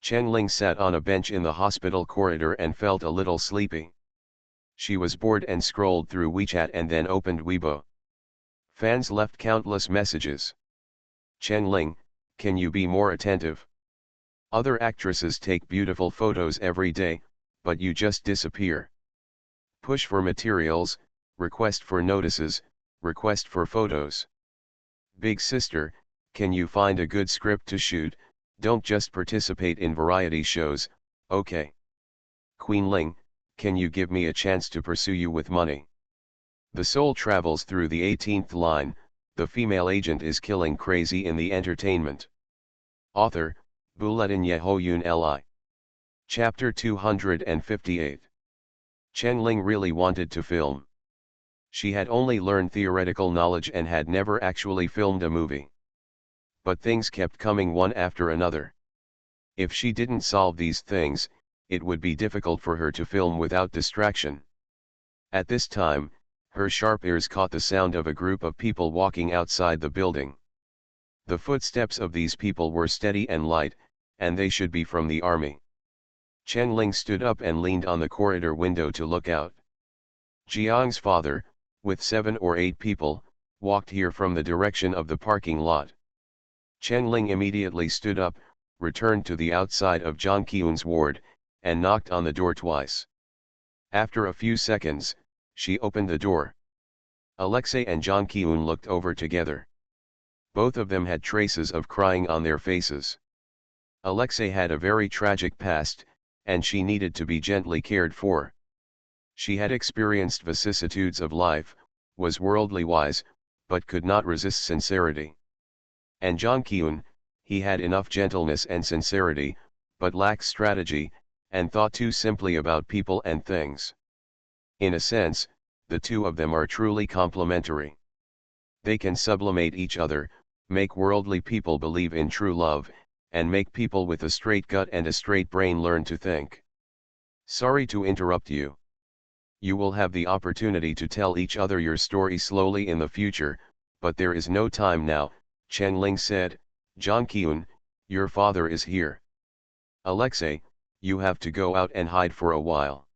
Chen Ling sat on a bench in the hospital corridor and felt a little sleepy. She was bored and scrolled through WeChat and then opened Weibo. Fans left countless messages. "Chen Ling, can you be more attentive? Other actresses take beautiful photos every day, but you just disappear. Push for materials, request for notices, request for photos. Big sister, can you find a good script to shoot? Don't just participate in variety shows, okay? Queen Ling, can you give me a chance to pursue you with money? The soul travels through the 18th line, the female agent is killing crazy in the entertainment. Author, Buletin Yehoyun Li. Chapter 258. Chen Ling really wanted to film. She had only learned theoretical knowledge and had never actually filmed a movie. But things kept coming one after another. If she didn't solve these things, it would be difficult for her to film without distraction. At this time, her sharp ears caught the sound of a group of people walking outside the building. The footsteps of these people were steady and light, and they should be from the army. Chen Ling stood up and leaned on the corridor window to look out. Jiang's father, with 7 or 8 people, walked here from the direction of the parking lot. Chen Ling immediately stood up, returned to the outside of Zhang Qiun's ward, and knocked on the door twice. After a few seconds, she opened the door. Alexei and Zhang Qiun looked over together. Both of them had traces of crying on their faces. Alexei had a very tragic past, and she needed to be gently cared for. She had experienced vicissitudes of life, was worldly wise, but could not resist sincerity. And Zhang Qiun, he had enough gentleness and sincerity, but lacked strategy, and thought too simply about people and things. In a sense, the two of them are truly complementary. They can sublimate each other, make worldly people believe in true love, and make people with a straight gut and a straight brain learn to think. Sorry to interrupt you. You will have the opportunity to tell each other your story slowly in the future, but there is no time now, Chen Ling said. Zhang Qiun, your father is here. Alexei, you have to go out and hide for a while.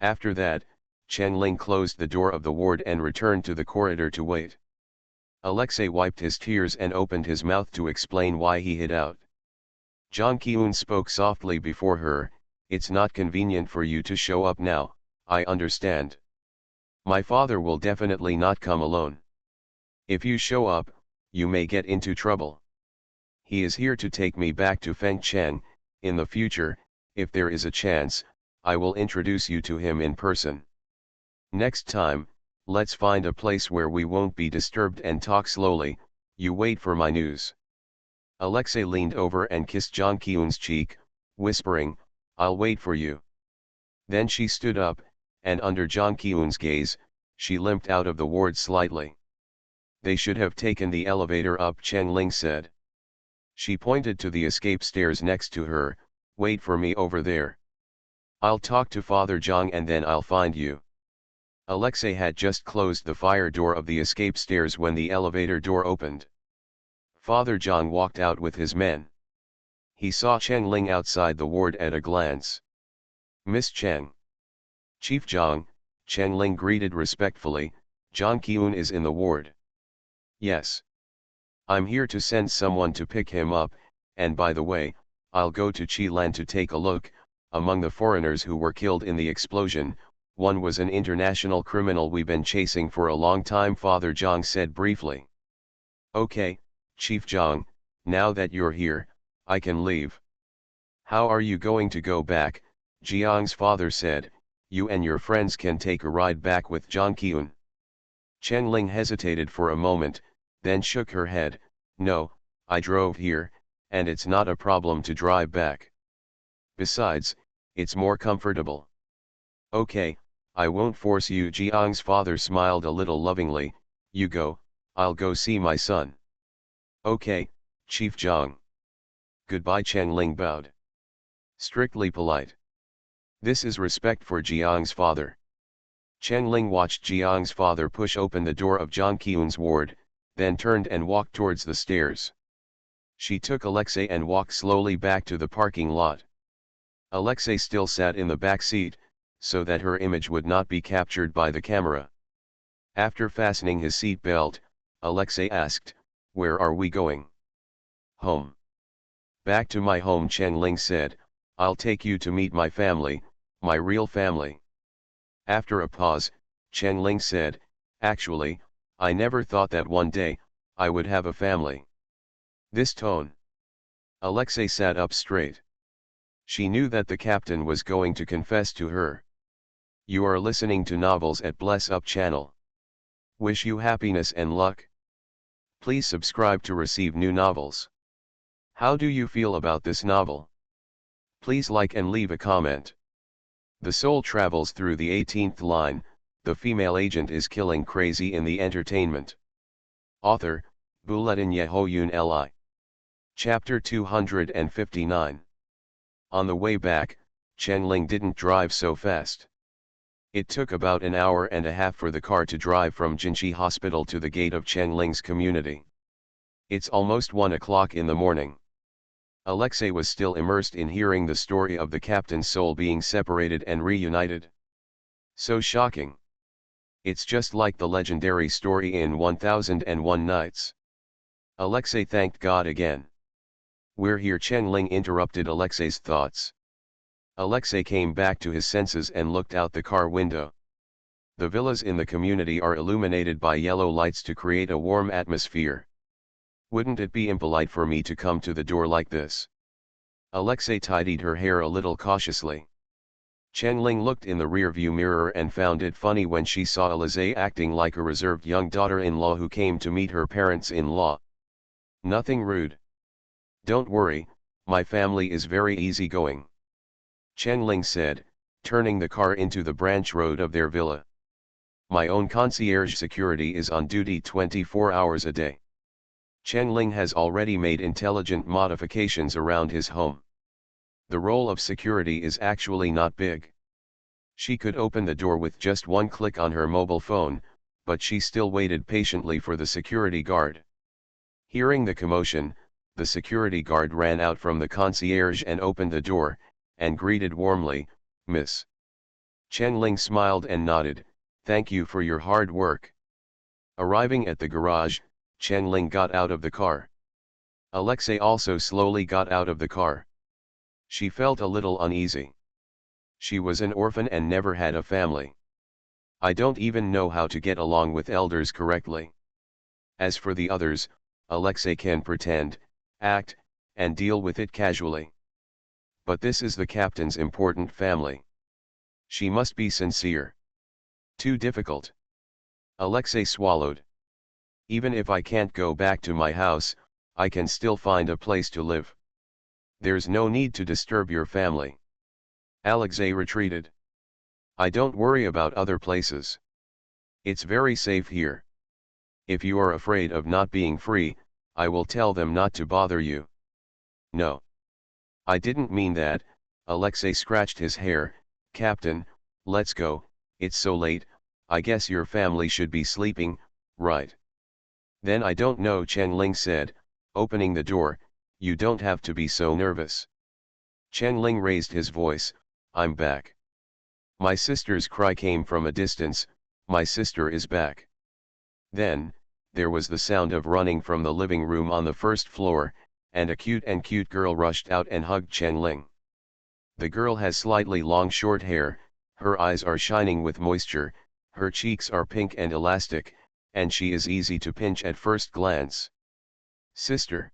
After that, Chen Ling closed the door of the ward and returned to the corridor to wait. Alexei wiped his tears and opened his mouth to explain why he hid out. Zhang Qiun spoke softly before her, it's not convenient for you to show up now, I understand. My father will definitely not come alone. If you show up, you may get into trouble. He is here to take me back to Fengcheng. In the future, if there is a chance, I will introduce you to him in person. Next time, let's find a place where we won't be disturbed and talk slowly. You wait for my news. Alexei leaned over and kissed Zhang Qiun's cheek, whispering, I'll wait for you. Then she stood up, and under Zhang Qiun's gaze, she limped out of the ward slightly. They should have taken the elevator up, Chen Ling said. She pointed to the escape stairs next to her, wait for me over there. I'll talk to Father Zhang and then I'll find you. Alexei had just closed the fire door of the escape stairs when the elevator door opened. Father Zhang walked out with his men. He saw Chen Ling outside the ward at a glance. Miss Chen. Chief Zhang, Chen Ling greeted respectfully, Zhang Qiun is in the ward. Yes. I'm here to send someone to pick him up, and by the way, I'll go to Qilan to take a look. Among the foreigners who were killed in the explosion, one was an international criminal we've been chasing for a long time, Father Zhang said briefly. Okay, Chief Zhang, now that you're here, I can leave. How are you going to go back? Jiang's father said, you and your friends can take a ride back with Zhang Qiun. Chen Ling hesitated for a moment, then shook her head, no, I drove here, and it's not a problem to drive back. Besides, it's more comfortable. Okay, I won't force you. Jiang's father smiled a little lovingly, you go, I'll go see my son. Okay, Chief Zhang. Goodbye. Chen Ling bowed. Strictly polite. This is respect for Jiang's father. Chen Ling watched Jiang's father push open the door of Zhang Qiun's ward, then turned and walked towards the stairs. She took Alexei and walked slowly back to the parking lot. Alexei still sat in the back seat, so that her image would not be captured by the camera. After fastening his seat belt, Alexei asked, where are we going? Home. Back to my home, Chen Ling said, I'll take you to meet my family, my real family. After a pause, Chen Ling said, "Actually, I never thought that one day, I would have a family." This tone. Alexei sat up straight. She knew that the captain was going to confess to her. You are listening to Novels at Bless Up channel. Wish you happiness and luck. Please subscribe to receive new novels. How do you feel about this novel? Please like and leave a comment. The soul travels through the 18th line, the female agent is killing crazy in the entertainment. Author, Buletin Yehoyun Li. Chapter 259. On the way back, Chen Ling didn't drive so fast. It took about an hour and a half for the car to drive from Jinchi Hospital to the gate of Chen Ling's community. It's almost 1 o'clock in the morning. Alexei was still immersed in hearing the story of the captain's soul being separated and reunited. So shocking. It's just like the legendary story in 1001 Nights. Alexei thanked God again. We're here. Chen Ling interrupted Alexei's thoughts. Alexei came back to his senses and looked out the car window. The villas in the community are illuminated by yellow lights to create a warm atmosphere. Wouldn't it be impolite for me to come to the door like this? Alexei tidied her hair a little cautiously. Chen Ling looked in the rearview mirror and found it funny when she saw Alexei acting like a reserved young daughter-in-law who came to meet her parents-in-law. Nothing rude. Don't worry, my family is very easygoing. Chen Ling said, turning the car into the branch road of their villa. My own concierge security is on duty 24 hours a day. Chen Ling has already made intelligent modifications around his home. The role of security is actually not big. She could open the door with just one click on her mobile phone, but she still waited patiently for the security guard. Hearing the commotion, the security guard ran out from the concierge and opened the door, and greeted warmly, "Miss." Chen Ling smiled and nodded, "Thank you for your hard work." Arriving at the garage, Chen Ling got out of the car. Alexei also slowly got out of the car. She felt a little uneasy. She was an orphan and never had a family. I don't even know how to get along with elders correctly. As for the others, Alexei can pretend, act, and deal with it casually. But this is the captain's important family. She must be sincere. Too difficult. Alexei swallowed. Even if I can't go back to my house, I can still find a place to live. There's no need to disturb your family. Alexei retreated. I don't worry about other places. It's very safe here. If you are afraid of not being free, I will tell them not to bother you. No. I didn't mean that. Alexei scratched his hair. Captain, let's go, it's so late, I guess your family should be sleeping, right? Then I don't know, Chen Ling said, opening the door, you don't have to be so nervous. Chen Ling raised his voice, I'm back. My sister's cry came from a distance, my sister is back. Then, there was the sound of running from the living room on the first floor, and a cute girl rushed out and hugged Chen Ling. The girl has slightly long short hair, her eyes are shining with moisture, her cheeks are pink and elastic, and she is easy to pinch at first glance. Sister.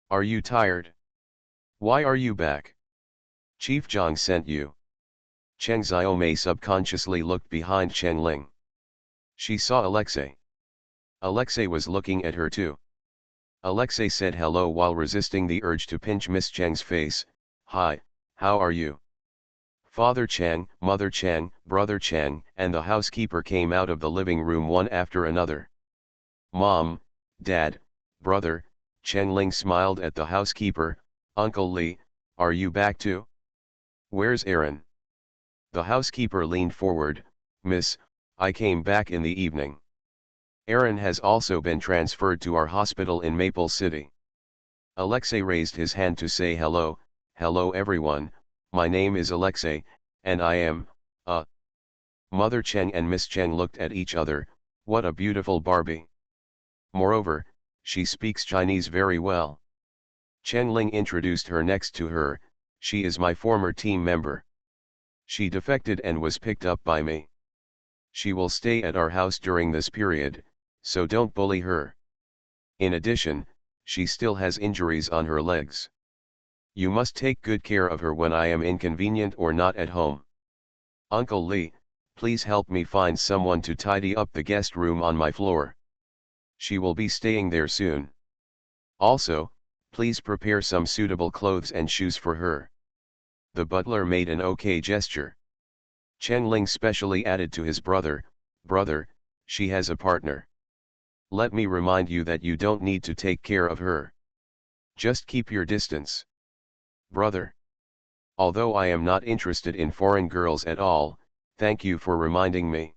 Are you tired? Why are you back? Chief Zhang sent you. Cheng Xiaomei subconsciously looked behind Chen Ling. She saw Alexei. Alexei was looking at her too. Alexei said hello while resisting the urge to pinch Miss Cheng's face. Hi, how are you? Father Cheng, Mother Cheng, Brother Cheng, and the housekeeper came out of the living room one after another. Mom, Dad, Brother, Chen Ling smiled at the housekeeper. Uncle Li, are you back too? Where's Aaron? The housekeeper leaned forward. Miss, I came back in the evening. Aaron has also been transferred to our hospital in Maple City. Alexei raised his hand to say hello. Hello everyone, my name is Alexei, and I am, Mother Cheng and Miss Cheng looked at each other. What a beautiful Barbie. Moreover, she speaks Chinese very well. Chen Ling introduced her next to her. She is my former team member. She defected and was picked up by me. She will stay at our house during this period, so don't bully her. In addition, she still has injuries on her legs. You must take good care of her when I am inconvenient or not at home. Uncle Lee, please help me find someone to tidy up the guest room on my floor. She will be staying there soon. Also, please prepare some suitable clothes and shoes for her. The butler made an okay gesture. Chen Ling specially added to his brother, "Brother, she has a partner. Let me remind you that you don't need to take care of her. Just keep your distance." "Brother. Although I am not interested in foreign girls at all, thank you for reminding me."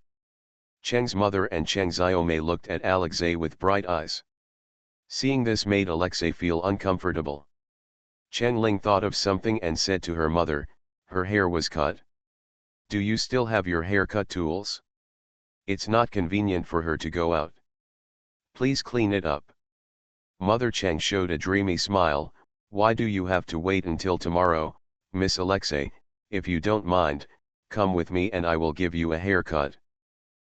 Cheng's mother and Cheng Xiaomei looked at Alexei with bright eyes. Seeing this made Alexei feel uncomfortable. Chen Ling thought of something and said to her mother, "Her hair was cut. Do you still have your haircut tools? It's not convenient for her to go out. Please clean it up." Mother Cheng showed a dreamy smile. "Why do you have to wait until tomorrow, Miss Alexei? If you don't mind, come with me and I will give you a haircut.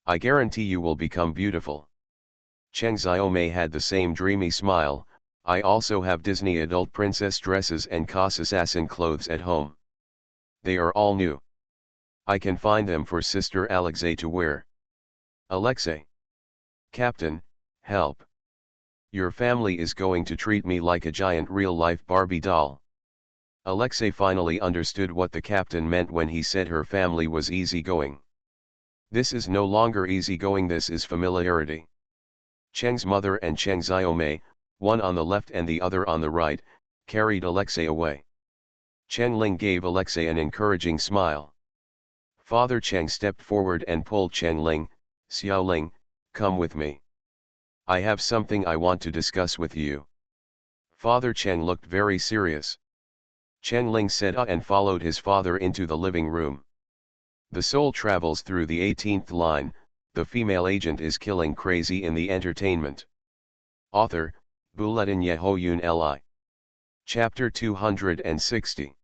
I guarantee you will become beautiful." Cheng Xiaomei had the same dreamy smile. "I also have Disney adult princess dresses and cos assassin clothes at home. They are all new. I can find them for Sister Alexei to wear." "Alexei. Captain, help. Your family is going to treat me like a giant real-life Barbie doll." Alexei finally understood what the captain meant when he said her family was easygoing. This is no longer easygoing, this is familiarity. Cheng's mother and Cheng Xiaomei, one on the left and the other on the right, carried Alexei away. Chen Ling gave Alexei an encouraging smile. Father Cheng stepped forward and pulled Chen Ling. "Xiao Ling, come with me. I have something I want to discuss with you." Father Cheng looked very serious. Chen Ling said and followed his father into the living room. The soul travels through the 18th line. The female agent is killing crazy in the entertainment. Author, Buletin Yehoyun Li. Chapter 260.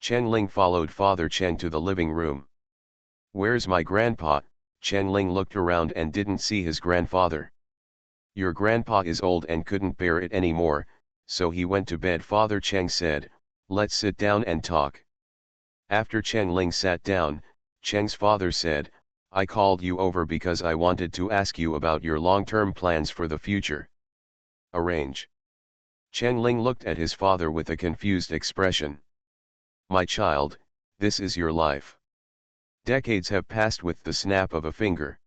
Chen Ling followed Father Cheng to the living room. "Where's my grandpa?" Chen Ling looked around and didn't see his grandfather. "Your grandpa is old and couldn't bear it anymore, so he went to bed," Father Cheng said. "Let's sit down and talk." After Chen Ling sat down, Cheng's father said, "I called you over because I wanted to ask you about your long-term plans for the future." "Arrange." Chen Ling looked at his father with a confused expression. "My child, this is your life. Decades have passed with the snap of a finger.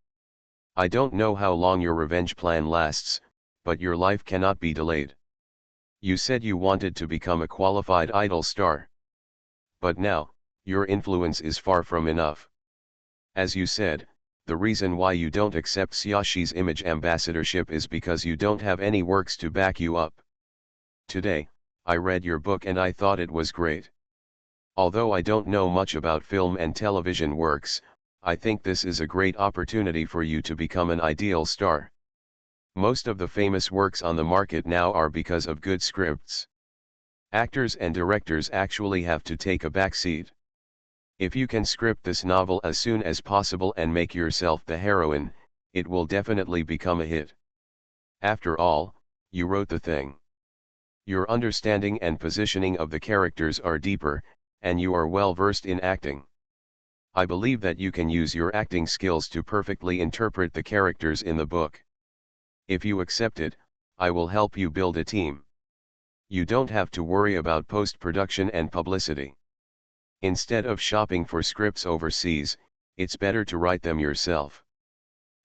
I don't know how long your revenge plan lasts, but your life cannot be delayed. You said you wanted to become a qualified idol star. But now, your influence is far from enough. As you said, the reason why you don't accept Xiaoxi's image ambassadorship is because you don't have any works to back you up. Today, I read your book and I thought it was great. Although I don't know much about film and television works, I think this is a great opportunity for you to become an ideal star. Most of the famous works on the market now are because of good scripts. Actors and directors actually have to take a backseat. If you can script this novel as soon as possible and make yourself the heroine, it will definitely become a hit. After all, you wrote the thing. Your understanding and positioning of the characters are deeper, and you are well versed in acting. I believe that you can use your acting skills to perfectly interpret the characters in the book. If you accept it, I will help you build a team. You don't have to worry about post-production and publicity. Instead of shopping for scripts overseas, it's better to write them yourself.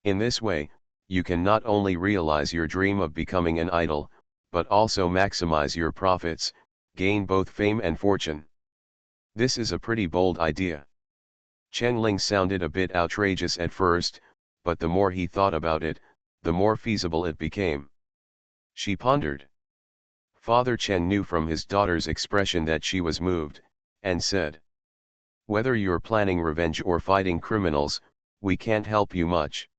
In this way, you can not only realize your dream of becoming an idol, but also maximize your profits, gain both fame and fortune. This is a pretty bold idea. Chen Ling sounded a bit outrageous at first, but the more he thought about it, the more feasible it became. She pondered. Father Chen knew from his daughter's expression that she was moved, and said, "Whether you're planning revenge or fighting criminals, we can't help you much.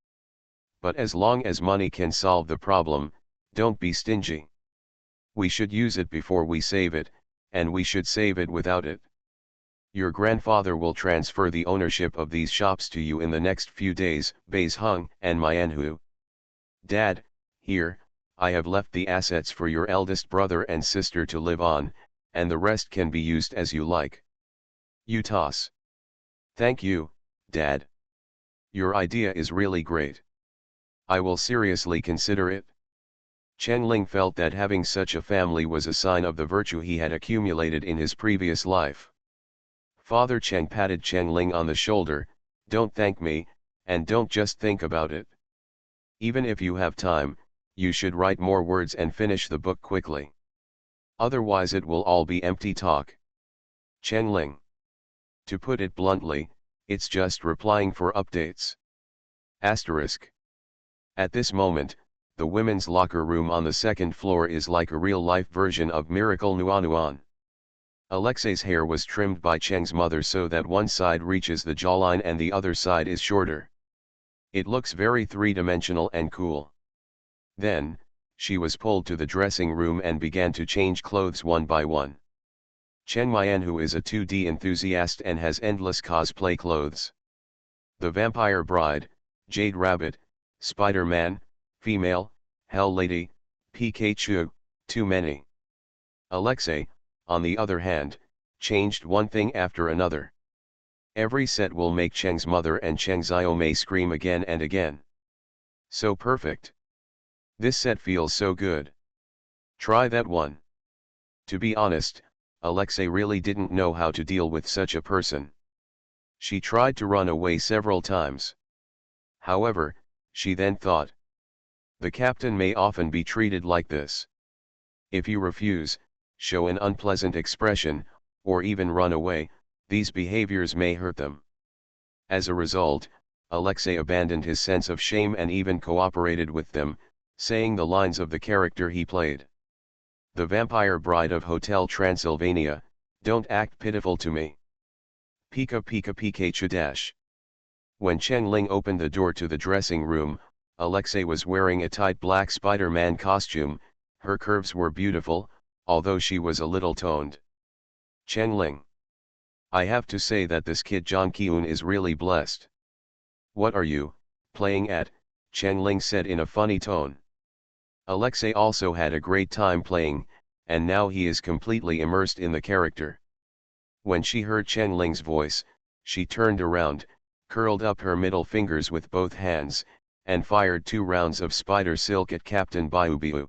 But as long as money can solve the problem, don't be stingy. We should use it before we save it, and we should save it without it." Your grandfather will transfer the ownership of these shops to you in the next few days, Baze Hung and Mianhu. Dad, here, I have left the assets for your eldest brother and sister to live on, and the rest can be used as you like. You toss. Thank you, Dad. Your idea is really great. I will seriously consider it. Chen Ling felt that having such a family was a sign of the virtue he had accumulated in his previous life. Father Cheng patted Chen Ling on the shoulder, "Don't thank me, and don't just think about it. Even if you have time, you should write more words and finish the book quickly. Otherwise it will all be empty talk." Chen Ling. To put it bluntly, it's just replying for updates. Asterisk. At this moment, the women's locker room on the second floor is like a real-life version of Miracle Nuanuan. Alexei's hair was trimmed by Cheng's mother so that one side reaches the jawline and the other side is shorter. It looks very three-dimensional and cool. Then, she was pulled to the dressing room and began to change clothes one by one. Chen Mianhu is a 2D enthusiast and has endless cosplay clothes. The Vampire Bride, Jade Rabbit, Spider-Man, Female, Hell Lady, Pikachu, too many. Alexei, on the other hand, changed one thing after another. Every set will make Cheng's mother and Cheng Xiaomei scream again and again. So perfect. This set feels so good. Try that one. To be honest, Alexei really didn't know how to deal with such a person. She tried to run away several times. However, she then thought, the captain may often be treated like this. If you refuse, show an unpleasant expression, or even run away, these behaviors may hurt them. As a result, Alexei abandoned his sense of shame and even cooperated with them, saying the lines of the character he played. The Vampire Bride of Hotel Transylvania, "Don't act pitiful to me. Pika pika Pikachu dash." When Chen Ling opened the door to the dressing room, Alexei was wearing a tight black Spider-Man costume. Her curves were beautiful, although she was a little toned. Chen Ling. I have to say that this kid Zhang Qiun is really blessed. What are you playing at? Chen Ling said in a funny tone. Alexei also had a great time playing, and now he is completely immersed in the character. When she heard Chen Ling's voice, she turned around, curled up her middle fingers with both hands, and fired 2 rounds of spider silk at Captain Baiubiu.